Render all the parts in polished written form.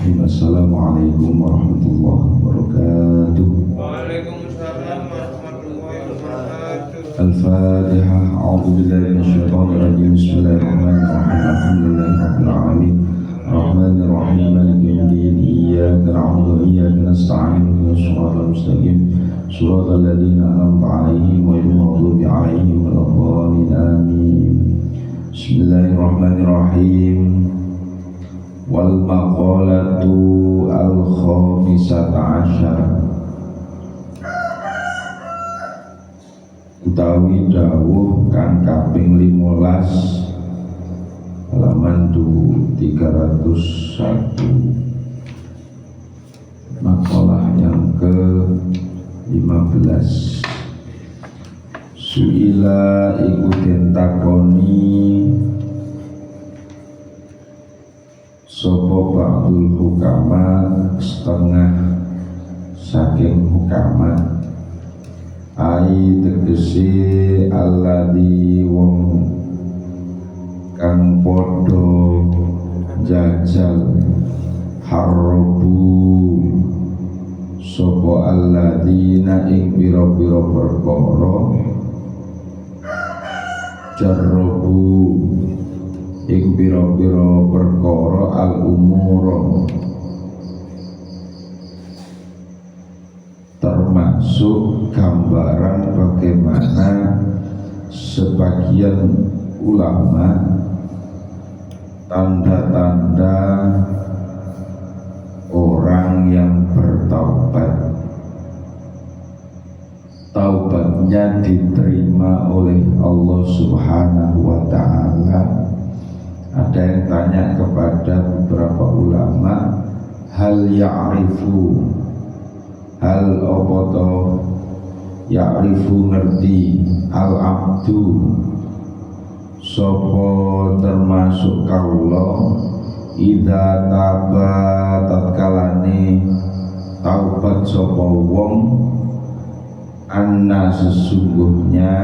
Bismillahirrahmanirrahim. Assalamualaikum warahmatullahi wabarakatuh. Waalaikumsalam warahmatullahi wabarakatuh. Al-Fatihah. A'udzu billahi minasyaitonir rajim. Bismillahirrahmanirrahim. Alhamdulillahirabbil alamin. Arrahmanir rahim. Maliki yaumiddin. Iyyaka na'budu wa iyyaka nasta'in. Ihdinas siratal mustaqim. Shiratal ladzina an'amta 'alaihim ghairil maghdubi 'alaihim waladdallin. Amin. Bismillahirrahmanirrahim. Wal maqalatu al-khamisata asyar, utawi dawuh kang kaping 15 halaman 301, makalah yang ke-15. Suila iku den takoni sopo ba'dul hukama, setengah saking hukama, ai tegese alladhi wong kang podo jajal harbu sopo alladhina ing pira-pira perkara jarrabu ing pira-pira perkara al-umur, termasuk gambaran bagaimana sebagian ulama tanda-tanda orang yang bertaubat, taubatnya diterima oleh Allah Subhanahu wa ta'ala. Ada yang tanya kepada beberapa ulama, hal ya'rifu, hal opoto ya'rifu ngerti al-abdu sopo termasuk kaula idza taba tatkalane taubat sopo wong anna sesungguhnya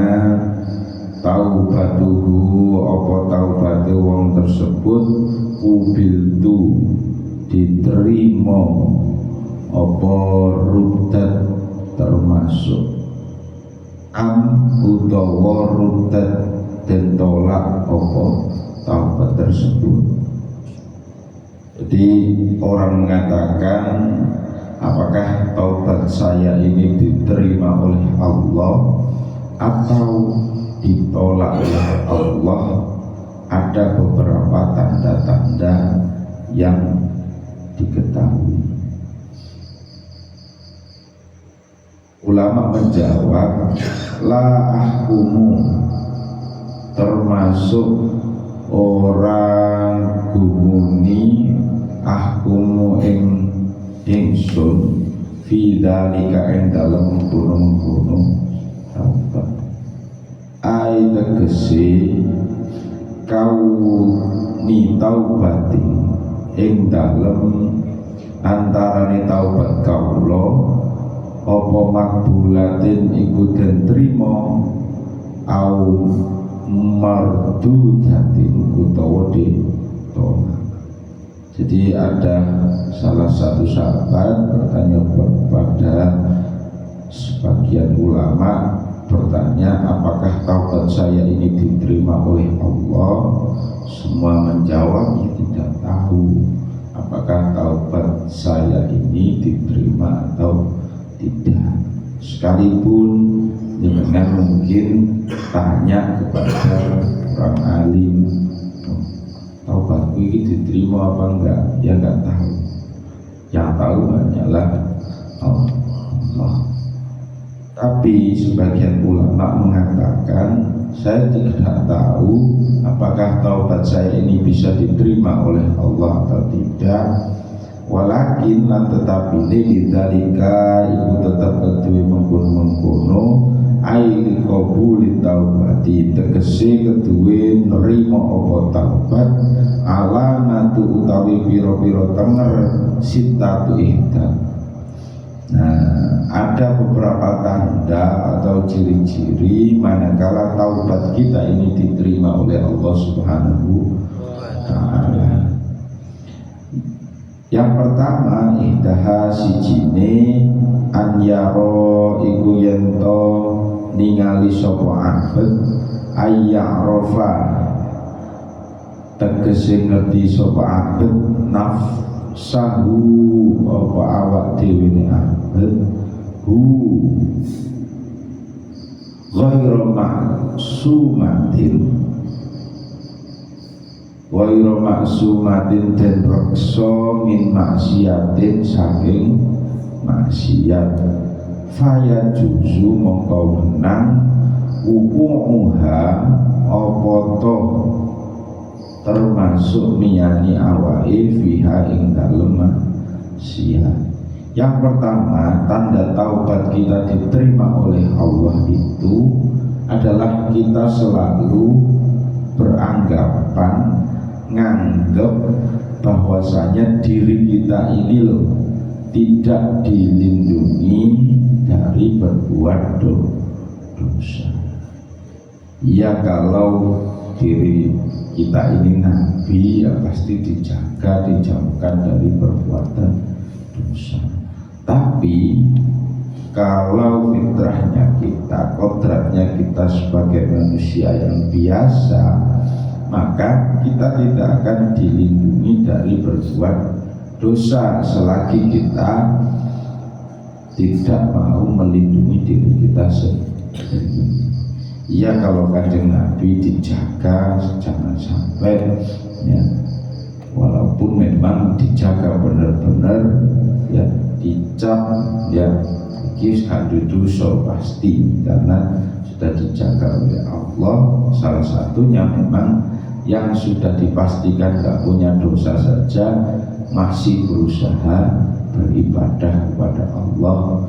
taubatuhu apa taubate wong tersebut ubiltu diterima apa rudat termasuk utawa rudat dan tolak apa taubat tersebut. Jadi orang mengatakan apakah taubat saya ini diterima oleh Allah atau ditolak oleh Allah. Ada beberapa tanda-tanda yang diketahui. Ulama menjawab, la ahkumu, termasuk orang gumuni ahkumu ing ingsun fi dzalika ing dalem gunung-gunung taubat. Ai tegese kau ni taubati ing dalem antarane taubat kaula apa makbulatin iku den trima au mardudatin utawa ditolak. Jadi ada salah satu sahabat bertanya kepada sebagian ulama, bertanya apakah taubat saya ini diterima oleh Allah. Semua menjawab ya tidak tahu apakah taubat saya ini diterima atau tidak. Sekalipun dengan mungkin tanya kepada orang alim, taubatku ini diterima apa enggak, ya enggak tahu. Yang tahu hanyalah Allah. Tapi sebagian ulama mengatakan, saya tidak tahu apakah taubat saya ini bisa diterima oleh Allah atau tidak. Walakin lan tetapi ini dzalika iku tetap kedue mengkono-mengkono ai qabuli taubati tegese kedue nerima apa taubat alamatu utawi pira-pira tenger sitatu ihdan. Nah, ada beberapa tanda atau ciri-ciri manakala taubat kita ini diterima oleh Allah Subhanahu wa ta'ala. Yang pertama ihdaha sijine anyaro iku yento ningali sapa abet ayya'rafa tegese ngerti sapa abet nafsahu apa awak dhewe ne abet hu ghairu maksumatin dan reksa min maksiatin saking maksiat faya juzu mongko menang uku'uha apa to termasuk niyani awake fiha ing dalem maksiat. Yang pertama, tanda taubat kita diterima oleh Allah itu adalah kita selalu beranggapan nganggep bahwasanya diri kita ini loh tidak dilindungi dari berbuat dosa. Ya kalau diri kita ini nabi ya pasti dijaga, dijauhkan dari perbuatan dosa. Tapi kalau fitrahnya kita, kodratnya kita sebagai manusia yang biasa, maka kita tidak akan dilindungi dari berbuat dosa selagi kita tidak mau melindungi diri kita sendiri. Ya kalau Kanjeng Nabi dijaga jangan sampai ya, walaupun memang dijaga benar-benar ya, dicap ya iki dosa pasti karena sudah dijaga oleh Allah. Salah satunya memang yang sudah dipastikan gak punya dosa saja masih berusaha beribadah kepada Allah.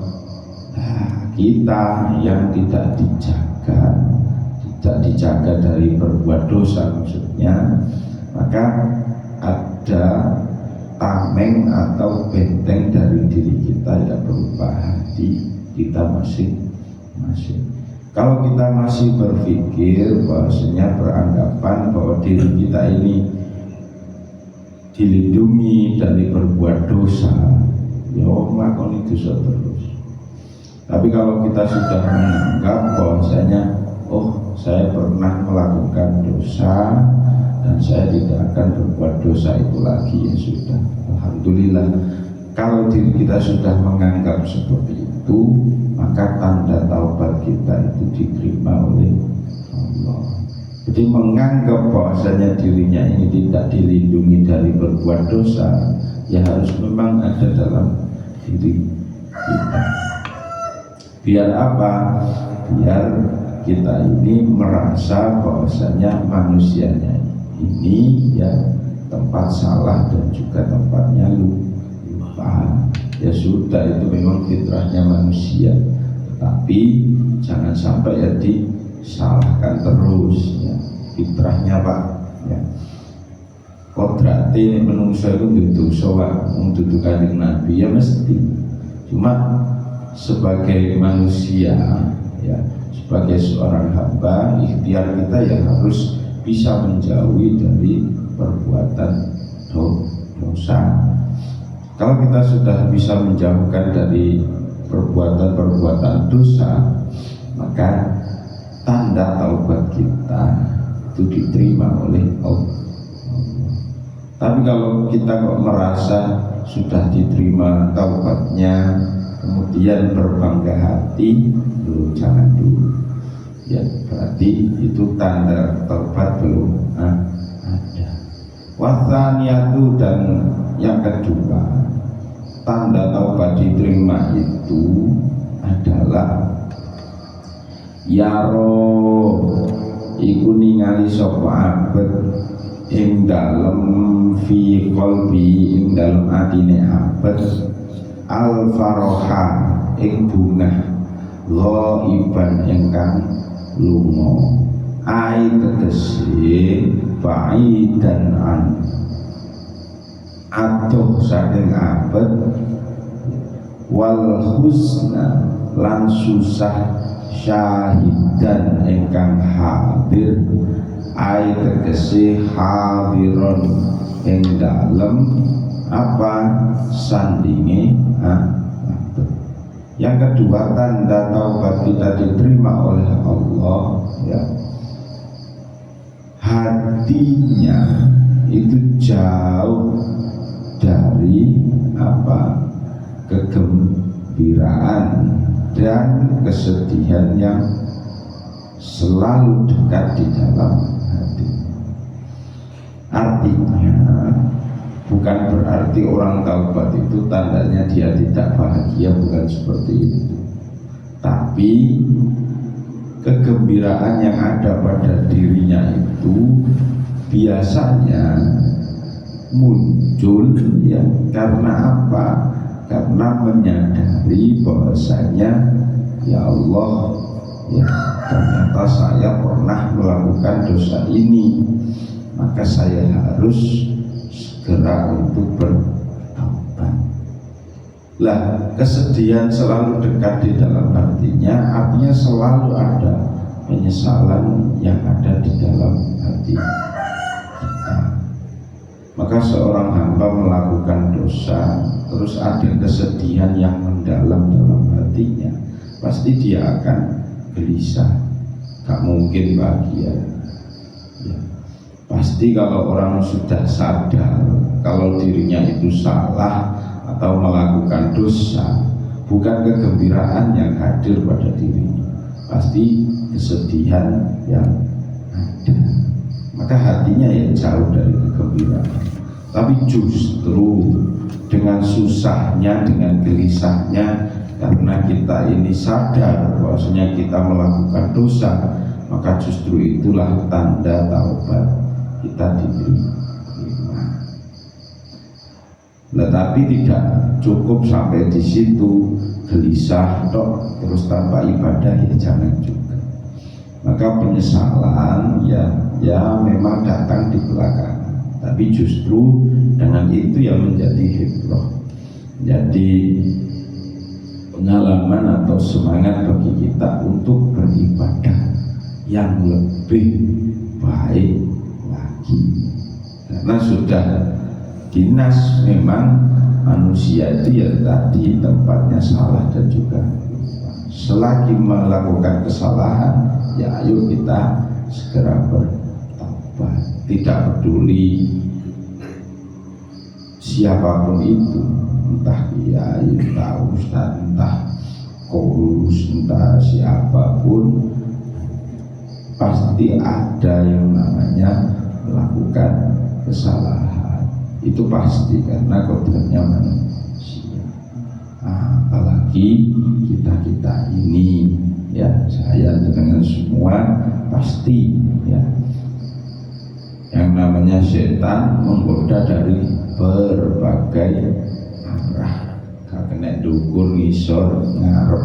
Nah, kita yang tidak dijaga dari berbuat dosa maksudnya, maka ada tameng atau benteng dari diri kita yang berupa hati kita masing-masing. Kalau kita masih berpikir bahwasanya beranggapan bahwa diri kita ini dilindungi dari berbuat dosa, ya melakukan dosa terus. Tapi kalau kita sudah menganggap bahwasanya saya pernah melakukan dosa dan saya tidak akan berbuat dosa itu lagi, ya sudah, alhamdulillah. Kalau diri kita sudah menganggap seperti itu, maka tanda taubat kita itu diterima oleh Allah. Jadi menganggap bahwasanya dirinya ini tidak dilindungi dari berbuat dosa, ya harus memang ada dalam diri kita. Biar apa? Biar kita ini merasa bahwasanya manusianya ini ya tempat salah dan juga tempatnya lupa. Ya sudah, itu memang fitrahnya manusia, tetapi jangan sampai ya disalahkan terus ya. Fitrahnya Pak ya, kodrati ini menungso itu dosa Pak, untuk Kanjeng Nabi ya mesti. Cuma sebagai manusia ya, sebagai seorang hamba, ikhtiar kita ya harus bisa menjauhi dari perbuatan dosa. Kalau kita sudah bisa menjauhkan dari perbuatan-perbuatan dosa, maka tanda taubat kita itu diterima oleh Allah. Tapi kalau kita kok merasa sudah diterima taubatnya, kemudian berbangga hati, jangan dulu. Ya, berarti itu tanda taubat belum ada. Wasaniyatu, dan yang kedua, tanda taubat diterima itu adalah yaro iku ningali sapa abet ing dalem fi qalbi, ing dalem atine abet al faroha ing bungah ghaiban ingkang lunga ai tegese baidan an atuh saking abet wal husna lan susah syahidan ingkang hadir ai tegese hadiron ing dalem apa sandinge yang kedua, tanda taubat kita diterima oleh Allah ya, hatinya itu jauh dari kegembiraan dan kesedihan yang selalu dekat di dalam hati. Artinya bukan berarti orang taubat itu tandanya dia tidak bahagia, bukan seperti itu. Tapi kegembiraan yang ada pada dirinya itu biasanya muncul ya karena apa? Karena menyadari bahwasanya ya Allah, ya ternyata saya pernah melakukan dosa ini, maka saya harus segera untuk bertaubat. Lah, kesedihan selalu dekat di dalam hatinya, artinya selalu ada penyesalan yang ada di dalam hati kita. Maka seorang hamba melakukan dosa, terus ada kesedihan yang mendalam dalam hatinya, pasti dia akan gelisah, gak mungkin bahagia ya. Pasti kalau orang sudah sadar kalau dirinya itu salah atau melakukan dosa, bukan kegembiraan yang hadir pada dirinya, pasti kesedihan yang ada. Maka hatinya ya jauh dari kegembiraan. Tapi justru dengan susahnya, dengan gelisahnya, karena kita ini sadar bahwasanya kita melakukan dosa, maka justru itulah tanda taubat kita diterima. Tetapi tidak cukup sampai di situ, gelisah tok terus tanpa ibadah, ya jangan juga. Maka penyesalan ya memang datang di belakang, tapi justru dengan itu yang menjadi hibrah, jadi pengalaman atau semangat bagi kita untuk beribadah yang lebih baik lagi. Karena sudah dinas memang manusia itu ya tadi tempatnya salah dan juga selagi melakukan kesalahan, ya ayo kita segera bertobat. Tidak peduli siapapun itu, entah kiai, entah ustaz, entah kurus, entah siapapun, pasti ada yang namanya melakukan kesalahan. Itu pasti, karena kodratnya manusia. Apalagi kita ini ya, saya dengan semua pasti ya, yang namanya setan menggoda dari berbagai arah. Kena dukur, ngisor, ngarep,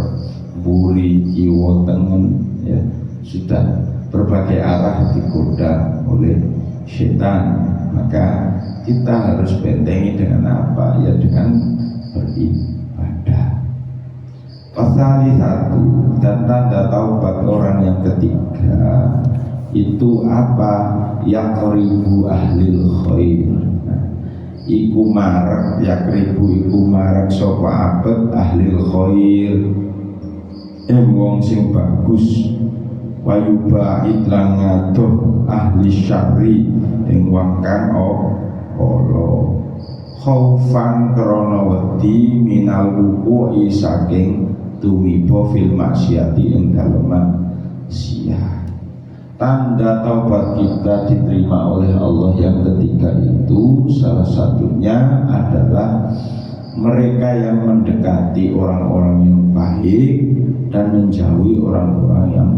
buri, kiwa, tengen, ya sudah berbagai arah digoda oleh setan. Maka kita harus bentengi dengan apa? Ya dengan beribadah. Pasal satu, dan tanda taubat orang yang ketiga itu apa? Yaqribu ahlil khair. Iku marek, yakribu iku marek sapa abet ahlil khair, wong sing bagus, wayubaid lan ngadoh ahli syarri ing wong kang ala, khaufan krana wedi minal wuqu'i saking tumiba fil maksiati ing dalem maksiat. Tanda taubat kita diterima oleh Allah yang ketiga itu salah satunya adalah mereka yang mendekati orang-orang yang baik dan menjauhi orang-orang yang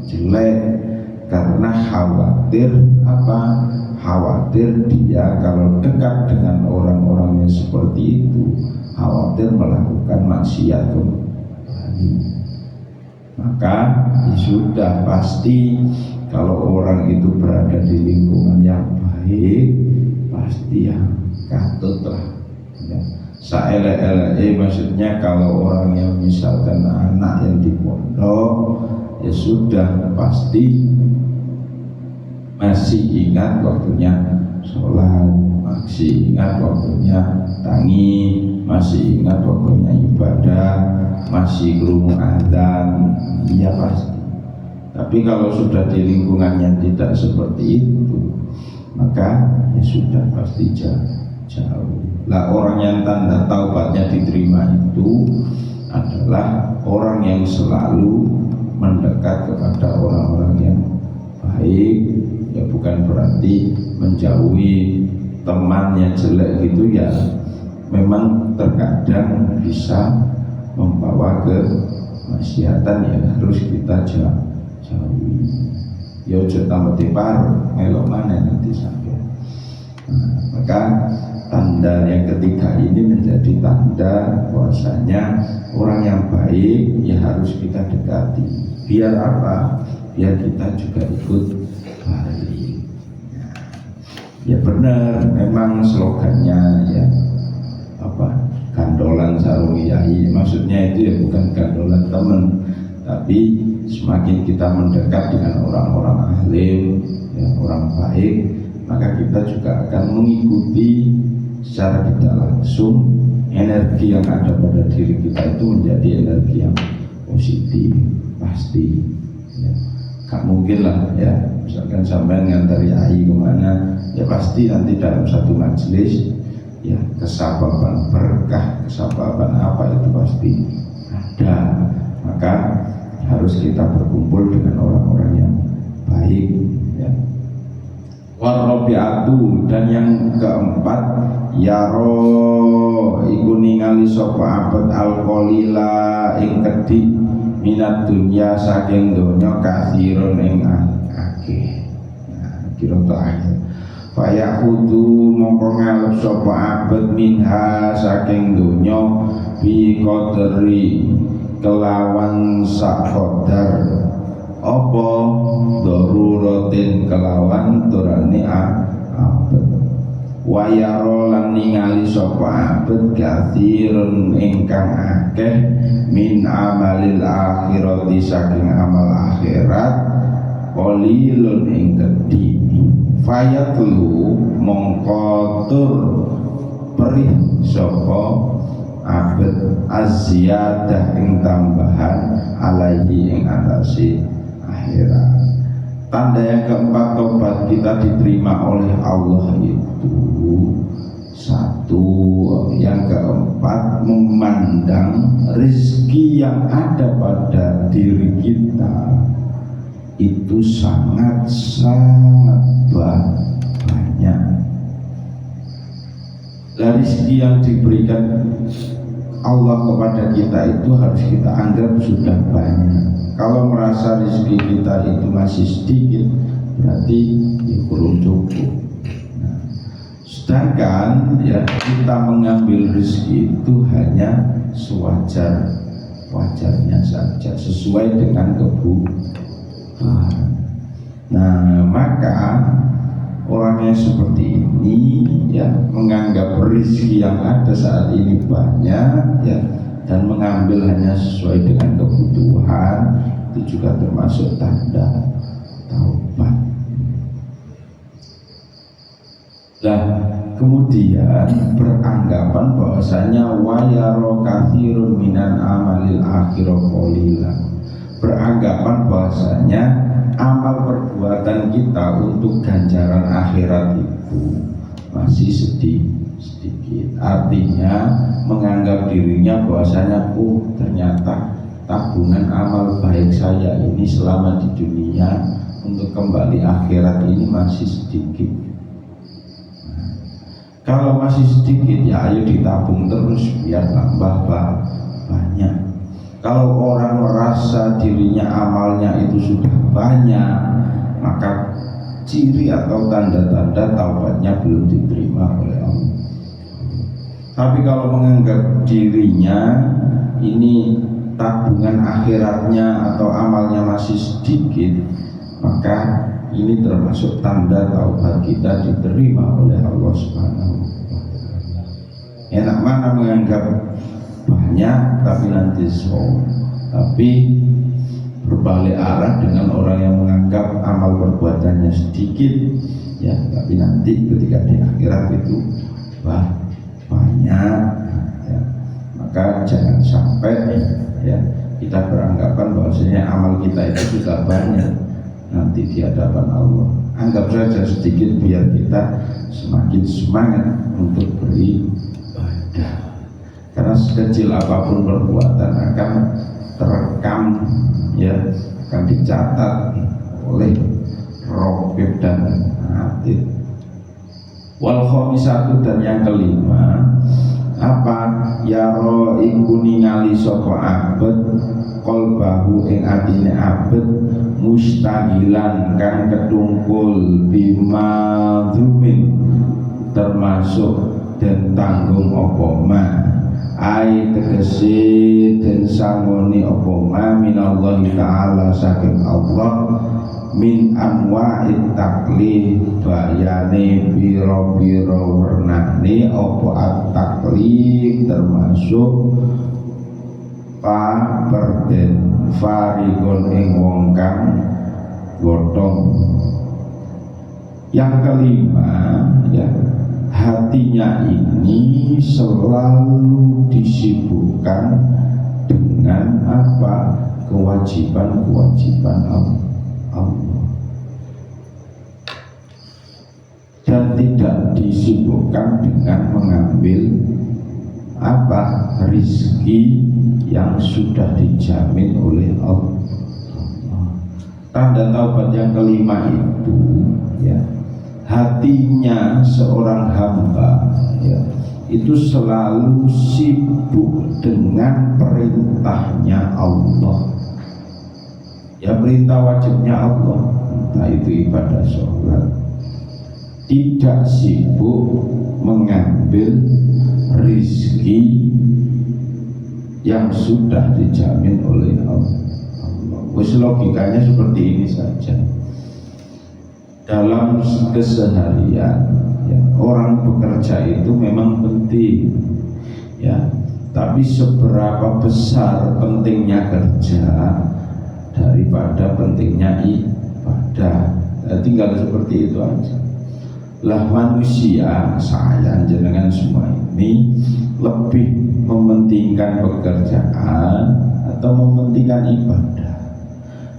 jelek, karena khawatir apa? Khawatir dia kalau dekat dengan orang-orang yang seperti itu, khawatir melakukan maksiat kembali. Maka sudah pasti kalau orang itu berada di lingkungan yang baik, pasti yang katut lah ya. Saele-ele maksudnya kalau orang yang misalkan anak yang di pondok, ya sudah pasti masih ingat waktunya sholat, masih ingat waktunya tangi, masih ingat pokoknya ibadah, masih krungu adzan, iya pasti. Tapi kalau sudah di lingkungannya tidak seperti itu, maka ya sudah pasti jauh. Lah orang yang tanda taubatnya diterima itu adalah orang yang selalu mendekat kepada orang-orang yang baik. Ya bukan berarti menjauhi temannya jelek gitu ya, memang terkadang bisa membawa ke maksiatan yang harus kita jauhi. Ya ojo tambah tipar melok mana nanti sampai. Maka tanda yang ketiga ini menjadi tanda bahwasanya orang yang baik ya harus kita dekati. Biar apa? Biar kita juga ikut baik. Ya benar, memang slogannya ya apa, gandolan sarung yai, maksudnya itu ya bukan gandolan teman, tapi semakin kita mendekat dengan orang-orang alim, ya, orang baik, maka kita juga akan mengikuti secara tidak langsung energi yang ada pada diri kita itu menjadi energi yang positif, pasti. Ya. Gak mungkin lah ya, misalkan sampai ngantar yai kemana, ya pasti nanti dalam satu majelis ya kesababan berkah, kesababan apa itu pasti ada. Maka harus kita berkumpul dengan orang-orang yang baik ya. Warabi'atu, dan yang keempat yaro iku ningali sapa abad al-qalila ing kedhi minat dunya saking donya kathirun ing akeh. Nah, kira terakhir fayahudu mongko ngalep sapa abad minha saking donya bi qadri kelawan sak qadar apa daruratin kelawan turane abad wayaro lan ningali sapa abad kathirun ingkang akeh min amalil akhirati saking amal akhirat qalilun ing gedhi fayatlu mongko tur perih sapa abad az-ziyadah ing tambahan alaihi ing atase akhirat. Tanda yang keempat tobat kita diterima oleh Allah itu satu, yang keempat memandang rezeki yang ada pada diri kita itu sangat banyak. Dari rezeki yang diberikan Allah kepada kita itu harus kita anggap sudah banyak. Kalau merasa rezeki kita itu masih sedikit, berarti ya belum cukup. Nah, sedangkan ya kita mengambil rezeki itu hanya sewajarnya saja, sesuai dengan kebutuhan. Nah, maka orang yang seperti ini ya menganggap rezeki yang ada saat ini banyak ya, dan mengambil hanya sesuai dengan kebutuhan, itu juga termasuk tanda taubat. Nah, kemudian beranggapan bahwasanya wayaro kathirun minan amalil akhirah qalilan, beranggapan bahwasanya amal perbuatan kita untuk ganjaran akhirat itu masih sedikit. Artinya menganggap dirinya bahwasanya ternyata tabungan amal baik saya ini selama di dunia untuk kembali akhirat ini masih sedikit. Nah, kalau masih sedikit ya ayo ditabung terus biar tambah banyak. Kalau orang merasa dirinya amalnya itu sudah banyak, maka ciri atau tanda-tanda taubatnya belum diterima oleh Allah. Tapi kalau menganggap dirinya ini tabungan akhiratnya atau amalnya masih sedikit, maka ini termasuk tanda taubat kita diterima oleh Allah Subhanahu wa Ta'ala. Enak mana menganggap banyak tapi nanti tapi berbalik arah dengan orang yang menganggap amal perbuatannya sedikit ya, tapi nanti ketika di akhirat itu banyak. banyak ya. Maka jangan sampai ya kita beranggapan bahwasanya amal kita itu sudah banyak nanti di hadapan Allah. Anggap saja sedikit biar kita semakin semangat untuk beribadah. Karena sekecil apapun perbuatan akan terekam ya, akan dicatat oleh Raqib dan Atid. Wal khamisatu, dan yang kelima apa? Yaro iku ningali sapa abet qalbahu ing atine abet mustahilan kang ketungkul bima dhumin termasuk dan tanggung apa ma ai tegese den sangoni apa ma minallahi ta'ala saking Allah min anwa'it taklif bayane biro-biro wernane apa at-taklif termasuk berden farigon ing wong kang gotong. Yang kelima ya, hatinya ini selalu disibukkan dengan apa? Kewajiban-kewajiban Allah, dan tidak disibukkan dengan mengambil apa? Rizki yang sudah dijamin oleh Allah. Tanda taubat yang kelima itu ya, hatinya seorang hamba ya, itu selalu sibuk dengan perintahnya Allah. Ya, perintah wajibnya Allah, entah itu ibadah sholat, tidak sibuk mengambil rizki yang sudah dijamin oleh Allah. Wes logikanya seperti ini saja. Dalam keseharian ya, orang bekerja itu memang penting ya, tapi seberapa besar pentingnya kerja daripada pentingnya ibadah. Tinggal seperti itu aja. Lah manusia, saya jenengan semua ini lebih mementingkan pekerjaan atau mementingkan ibadah.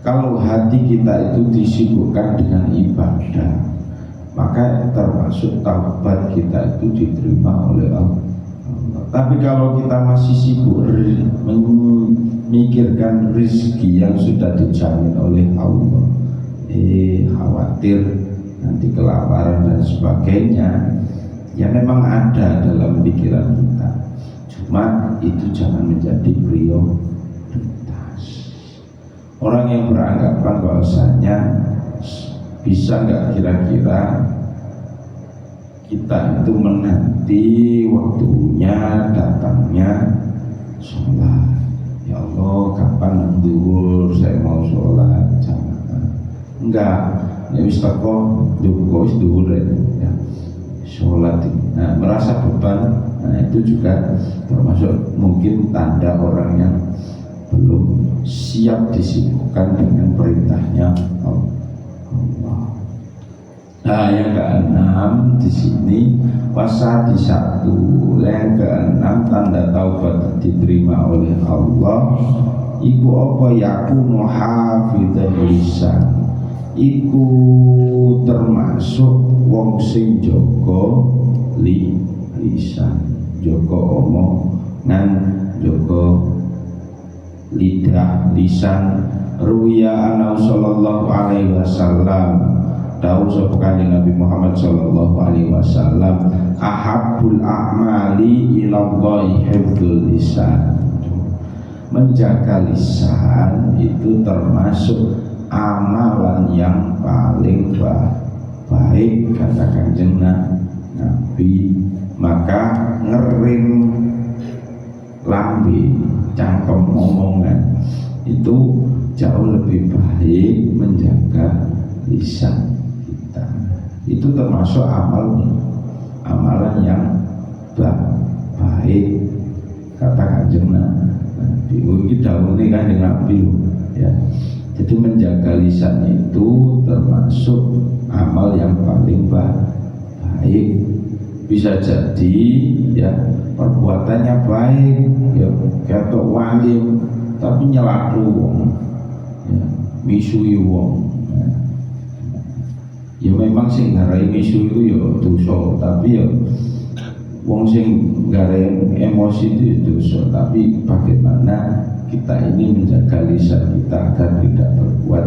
Kalau hati kita itu disibukkan dengan ibadah, maka termasuk taubat kita itu diterima oleh Allah. Tapi kalau kita masih sibuk memikirkan rezeki yang sudah dijamin oleh Allah, khawatir nanti kelaparan dan sebagainya, ya memang ada dalam pikiran kita. Cuma itu jangan menjadi prioritas. Orang yang beranggapan bahwasanya bisa nggak kira-kira kita itu menanti waktunya datangnya sholat. Ya Allah, kapan zuhur saya mau sholat? Jangan. Enggak. Ya wis teko duko wis zuhur ya. Sholat. Nah, merasa beban. Nah, itu juga termasuk mungkin tanda orang yang belum siap disibukkan dengan perintahnya Allah. Nah, yang keenam di sini wasati satu, yang keenam tanda taubat diterima oleh Allah. Iku apa yakunu hafidhan lisan. Iku termasuk wong sing jaga lisan, jaga omongan, jaga lidah, lisan. Ruya anna sallallahu alaihi wasallam, tahu sapa kanjeng Nabi Muhammad sallallahu alaihi wasallam, ahabbul a'mali ilallahi hifdzul lisan. Menjaga lisan itu termasuk amalan yang paling baik, kata kanjeng Nabi. Maka ngering lambe, cangkem omongan itu jauh lebih baik menjaga lisan kita. Itu termasuk amalan yang baik, kata kanjeng Nabi. Ini dahulu kanjeng Nabi ya. Jadi menjaga lisan itu termasuk amal yang paling baik. bisa jadi ya perbuatannya baik, ya ketok walim, tapi nyelatu wong, ya, misui wong. Ya memang sing ngarai misu itu ya dosa, tapi ya wong sing ngarai emosi itu ya dosa. Tapi bagaimana kita ini menjaga lisan kita agar tidak berbuat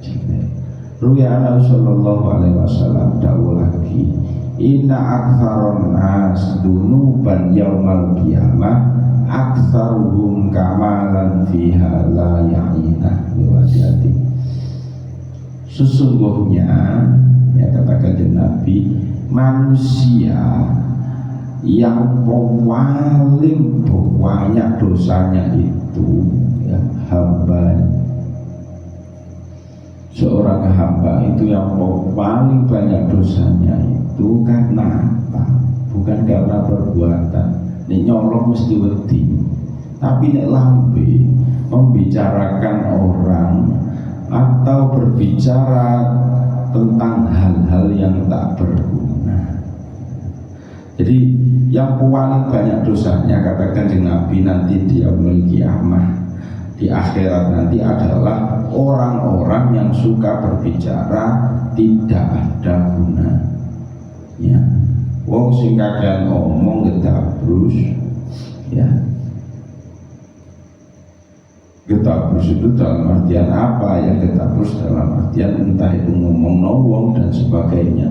jelek. Ruya sallallahu alaihi wasallam dawuh lagi, inna aktsaron nas dunuban yaumal qiyamah aktsaruhum kamalan fiha la ya'inah liwajati. Sesungguhnya ya katakan Nabi, manusia yang paling banyak dosanya itu ya hamba. Seorang hamba itu yang paling banyak dosanya itu karena apa? Bukan karena perbuatan. Nek nyolong mesti wedi. Tapi nek lambe membicarakan orang atau berbicara tentang hal-hal yang tak berguna. Jadi yang paling banyak dosanya katakan Nabi nanti di yaumul qiyamah, di akhirat nanti adalah orang-orang yang suka berbicara tidak ada gunanya. Wong sing kakean ngomong gedabrus, ya. Getabrus itu dalam artian apa ya? Getabrus dalam artian entah itu ngomong nowong dan sebagainya.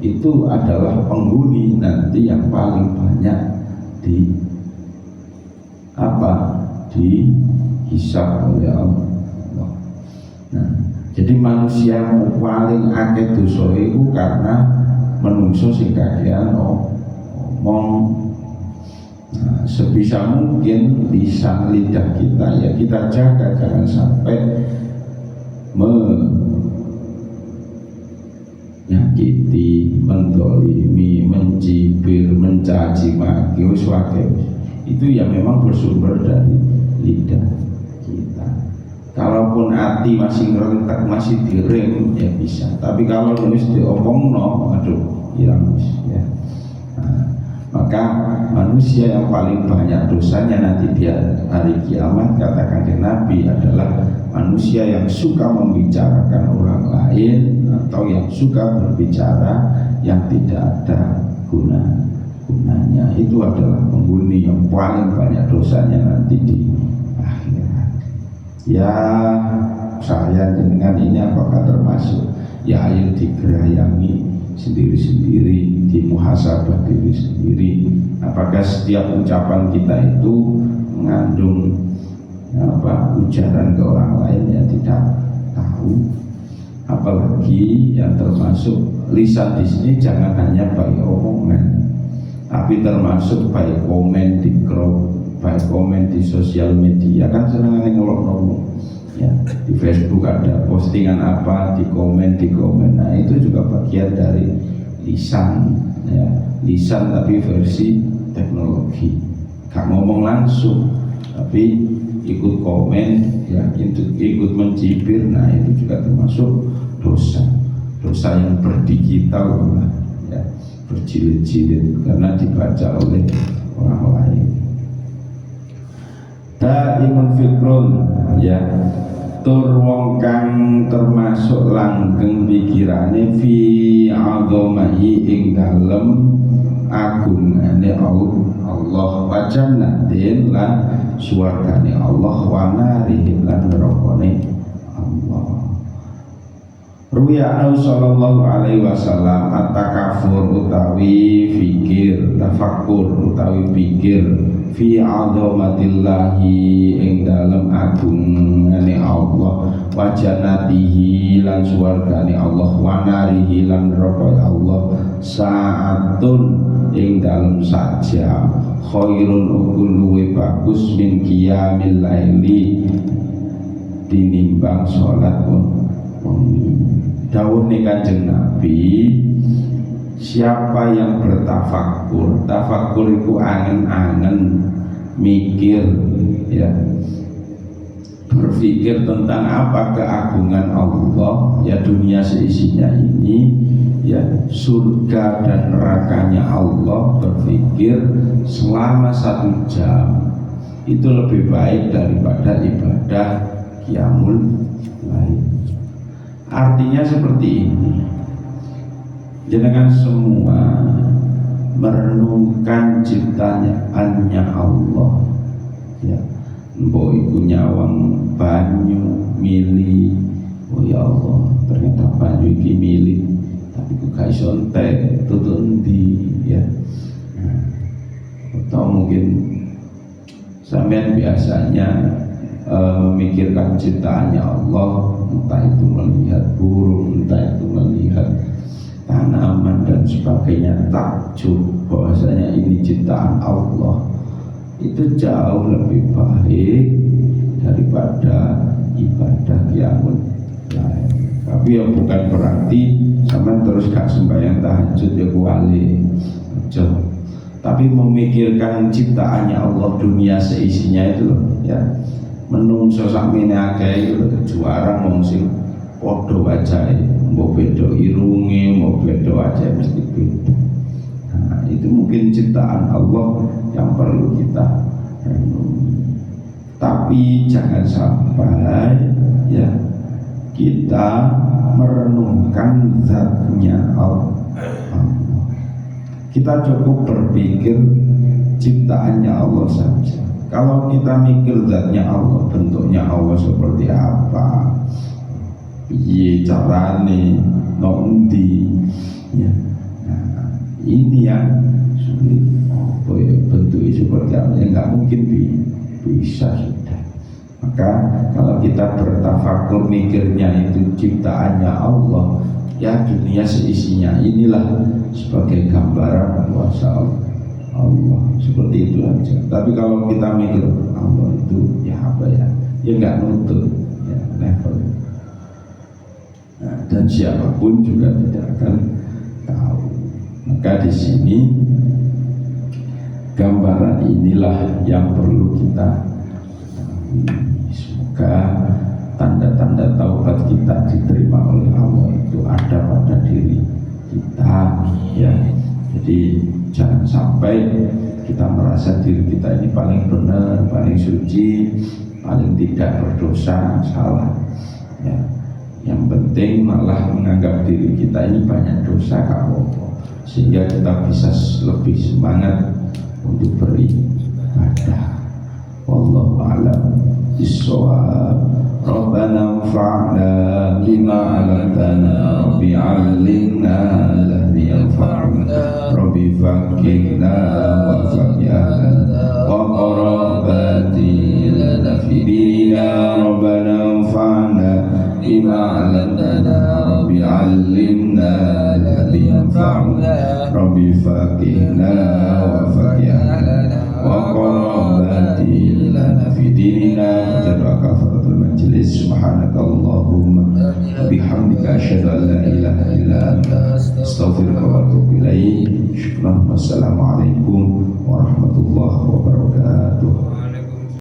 Itu adalah penghuni nanti yang paling banyak di apa? Dihisab oleh Allah. Nah, jadi manusia yang paling akeh dosa itu karena menungso sing kakean ngomong. Nah, sebisa mungkin lisan lidah kita ya kita jaga, jangan sampai menyakiti, mendolimi, mencibir, mencaci maki, itu ya memang bersumber dari lidah kita. Kalaupun hati masih ngerentak, masih direm ya bisa, tapi kalau nulis diomong aduh hilang ya. Nah, maka manusia yang paling banyak dosanya nanti di hari kiamat katakan Nabi adalah manusia yang suka membicarakan orang lain atau yang suka berbicara yang tidak ada gunanya. Itu adalah penghuni yang paling banyak dosanya nanti di akhirat. Ya saya dengan ini apakah termasuk? Ya ayo digerayangi sendiri-sendiri, dimuhasabah diri sendiri. Apakah setiap ucapan kita itu mengandung ujaran ke orang lain? Ya tidak tahu. Apalagi yang termasuk lisan di sini jangan hanya baik omongan, tapi termasuk baik komen di grup, baik komen di sosial media. Kan senang ngomong ya, di Facebook ada postingan apa, di komen. Nah itu juga bagian dari lisan ya, lisan tapi versi teknologi. Gak ngomong langsung tapi ikut komen ya, ikut mencibir. Nah itu juga termasuk dosa yang berdigital ya, berjilid-jilid karena dibaca oleh orang lain. Daimun fikrun ya, tur wong kang termasuk langgeng pikirane fi azamai ing dalem agungane Allah wa jannatin lan swargane Allah wa narihi lan nerakane Allah. Ruya sallallahu alaihi wasallam at-takafur utawi fikir, tafakkur utawi pikir fi azamatillahi ing dalem agungane Allah wa jannatihi lan swargane Allah wa narihi lan neraka Allah saatun ing dalem saja khairun ukul luwe bagus min qiyamil laili tinimbang salat wengi. Dawuh Kanjeng Nabi, siapa yang bertafakkur, tafakkur itu angen-angen mikir ya, berpikir tentang apa keagungan Allah, ya dunia seisinya ini, ya surga dan nerakanya Allah, berpikir selama 1 jam itu lebih baik daripada ibadah qiyamul lail. Artinya seperti ini, jenengan semua merenungkan ciptaannya Allah, ya mbok iku nyawang banyu mili, oh ya Allah ternyata banyu iki mili tapi kok gak iso entek tutuk endi, ya. Atau mungkin sampean biasanya memikirkan ciptaannya Allah, entah itu melihat burung, entah itu melihat tanaman dan sebagainya, takjub bahwasanya ini ciptaan Allah, itu jauh lebih baik daripada ibadah qiyamul lail. Tapi ya bukan berarti sampean terus gak sembahyang tahajud ya kuali. Tapi memikirkan ciptaannya Allah, dunia seisinya itu loh, ya. Menungso sakmene akeh itu juara wong sing padha wajahe, mbok beda irunge, mbok beda wajahe mesti beda. Nah, itu mungkin ciptaan Allah yang perlu kita renungi. Tapi jangan sampai ya kita merenungkan zatnya Allah. Kita cukup berpikir ciptaannya Allah saja. Kalau kita mikir zatnya Allah, bentuknya Allah seperti apa, piye carane, nondi, ya. Nah, ini yang sulit. Oh ya, bentuknya seperti apa? Ya nggak mungkin bisa sudah. Maka kalau kita bertafakur mikirnya itu ciptaannya Allah, ya dunia seisinya inilah sebagai gambaran kuasa Allah, seperti itu aja. Tapi kalau kita mikir Allah itu ya apa ya nggak nutup, ya level. Nah, dan siapapun juga tidak akan tahu. Maka di sini gambaran inilah yang perlu kita tahu. Semoga tanda-tanda taubat kita diterima oleh Allah itu ada pada diri kita, ya. Jadi jangan sampai kita merasa diri kita ini paling benar, paling suci, paling tidak berdosa, salah, ya. Yang penting malah menganggap diri kita ini banyak dosa apa-apa, sehingga kita bisa lebih semangat untuk beribadah. Wallahu a'lam bishawab. Rabbana anfa'na bima 'allamtana, Rabbi 'allimna alladhi yanfa'una, Rabbi faqqihna wa faqihna wa qarabati lana fi dinina, Rabbana anfa'na bima 'allamtana, Rabbi 'allimna alladhi yanfa'una, Rabbi faqqihna wa faqihna wa qarabati lana fi dinina. Kafaratul majlis. Subhanakallahumma wa bihamdika asyhadu an la ilaha illa anta astaghfiruka wa atubu ilaik. Syukran. Wassalamualaikum warahmatullahi wabarakatuh.